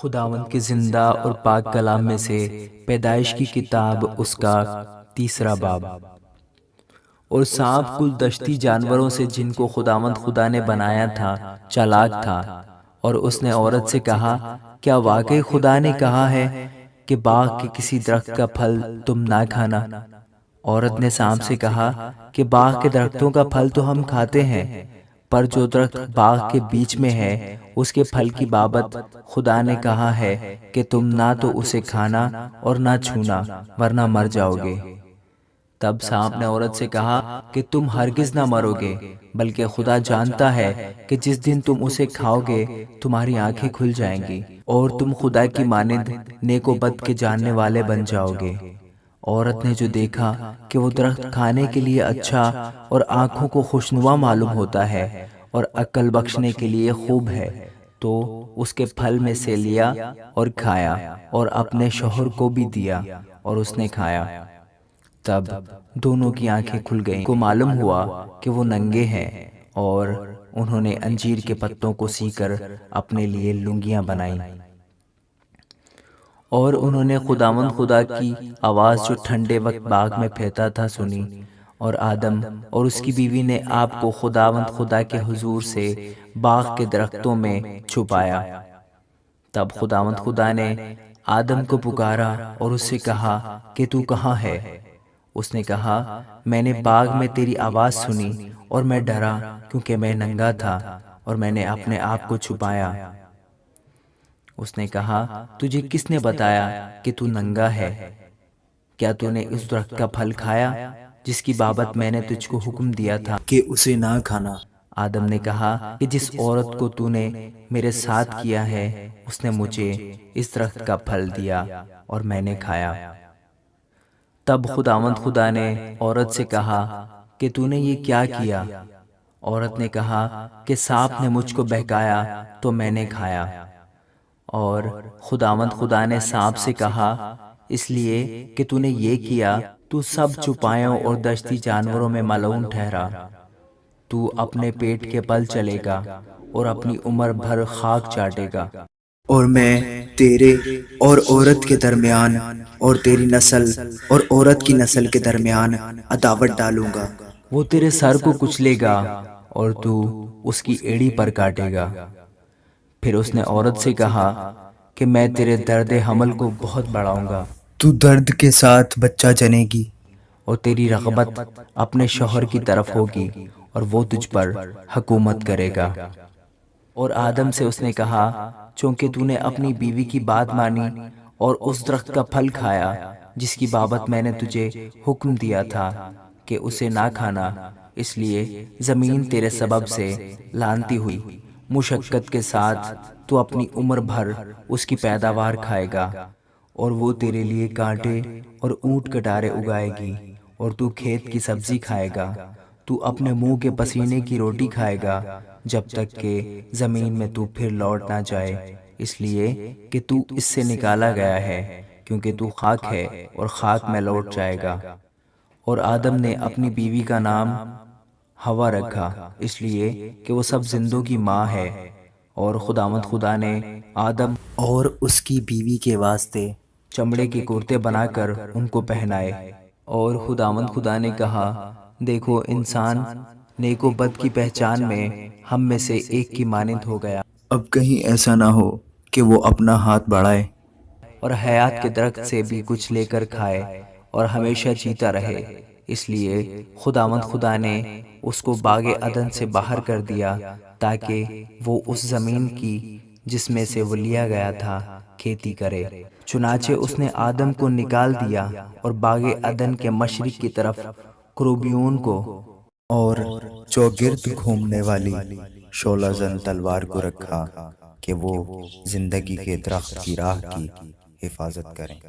خداوند کے زندہ اور پاک کلام میں سے پیدائش کی کتاب اس کا 3 باب۔ اور سانپ کل دشتی جانوروں سے جن کو خداوند خدا نے بنایا تھا چالاک تھا، اور اس نے عورت سے کہا، کیا واقعی خدا نے کہا ہے کہ باغ کے کسی درخت کا پھل تم نہ کھانا؟ عورت نے سانپ سے کہا کہ باغ کے درختوں کا پھل تو ہم کھاتے ہیں، پر جو درخت باغ کے بیچ میں ہے اس کے پھل کی بابت خدا نے کہا ہے کہ تم نہ تو اسے کھانا اور نہ چھونا ورنہ مر جاؤ گے۔ تب سانپ نے عورت سے کہا کہ تم ہرگز نہ مرو گے، بلکہ خدا جانتا ہے کہ جس دن تم اسے کھاؤ گے تمہاری آنکھیں کھل جائیں گی اور تم خدا کی مانند نیک و بد کے جاننے والے بن جاؤ گے۔ عورت نے جو دیکھا کہ وہ درخت کھانے کے لیے اچھا اور آنکھوں کو خوشنما معلوم ہوتا ہے اور عقل بخشنے کے لیے خوب ہے، تو اس کے پھل میں سے لیا اور کھایا اور اپنے شوہر کو بھی دیا اور اس نے کھایا۔ تب دونوں کی آنکھیں کھل گئیں، کو معلوم ہوا کہ وہ ننگے ہیں، اور انہوں نے انجیر کے پتوں کو سی کر اپنے لیے لنگیاں بنائیں۔ اور انہوں نے خداوند خدا کی آواز جو ٹھنڈے وقت باغ میں پھرتا تھا سنی، اور آدم اور اس کی بیوی نے آپ کو خداوند خدا کے حضور سے باغ کے درختوں میں چھپایا۔ تب خداوند خدا نے آدم کو پکارا اور اس سے کہا کہ تو کہاں ہے؟ اس نے کہا، میں نے باغ میں تیری آواز سنی اور میں ڈرا کیونکہ میں ننگا تھا اور میں نے اپنے آپ کو چھپایا۔ اس نے کہا، تجھے کس نے بتایا کہ تو ننگا ہے؟ کیا تو نے اس درخت کا پھل کھایا جس کی بابت میں نے تجھ کو حکم دیا تھا کہ اسے نہ کھانا؟ آدم نے کہا کہ جس عورت کو تو نے میرے ساتھ کیا ہے اس نے مجھے اس درخت کا پھل دیا اور میں نے کھایا۔ تب خداوند خدا نے عورت سے کہا کہ تو نے یہ کیا کیا؟ عورت نے کہا کہ سانپ نے مجھ کو بہکایا تو میں نے کھایا۔ اور خداوند خدا نے سانپ سے کہا، اس لیے کہ تو نے یہ کیا تو سب چوپایوں اور دشتی جانوروں میں ملعون ٹھہرا، تو اپنے پیٹ کے بل چلے گا اور اپنی عمر بھر خاک چاٹے گا۔ اور میں تیرے اور عورت کے درمیان اور تیری نسل اور عورت کی نسل کے درمیان عداوت ڈالوں گا، وہ تیرے سر کو کچلے گا اور تو اس کی ایڑی پر کاٹے گا۔ پھر اس نے عورت سے کہا کہ میں تیرے درد حمل کو بہت بڑھاؤں گا، تو درد کے ساتھ بچہ جنے گی، اور تیری رغبت اپنے شوہر کی طرف ہوگی اور وہ تجھ پر حکومت کرے گا۔ اور آدم سے اس نے کہا، چونکہ تو نے اپنی بیوی کی بات مانی اور اس درخت کا پھل کھایا جس کی بابت میں نے تجھے حکم دیا تھا کہ اسے نہ کھانا، اس لیے زمین تیرے سبب سے لعنتی ہوئی، مشقت کے ساتھ تو اپنی عمر بھر اس کی پیداوار کھائے گا، اور وہ تیرے لیے کانٹے اور اونٹ کٹارے اگائے گی، اور تو کھیت کی سبزی کھائے گا۔ تو اپنے منہ کے پسینے کی روٹی کھائے گا جب تک کہ زمین میں تو پھر لوٹ نہ جائے، اس لیے کہ تو اس سے نکالا گیا ہے، کیونکہ تو خاک ہے اور خاک میں لوٹ جائے گا۔ اور آدم نے اپنی بیوی کا نام ہوا رکھا، اس لیے کہ وہ سب زندوں کی ماں ہے۔ اور خداوند خدا نے آدم اور اس کی بیوی کے واسطے چمڑے کے کرتے بنا کر ان کو پہنائے۔ اور خداوند خدا نے کہا، دیکھو انسان نیک و بد کی پہچان میں ہم میں سے ایک کی مانند ہو گیا، اب کہیں ایسا نہ ہو کہ وہ اپنا ہاتھ بڑھائے اور حیات کے درخت سے بھی کچھ لے کر کھائے اور ہمیشہ جیتا رہے۔ اس لیے خداوند خدا نے اس کو باغ عدن سے باہر کر دیا تاکہ وہ اس زمین کی جس میں سے وہ لیا گیا تھا کھیتی کرے۔ چنانچہ اس نے آدم کو نکال دیا اور باغ عدن کے مشرق کی طرف کروبیون کو اور چوگرد گھومنے والی شعلہ زن تلوار کو رکھا کہ وہ زندگی کے درخت کی راہ کی حفاظت کریں۔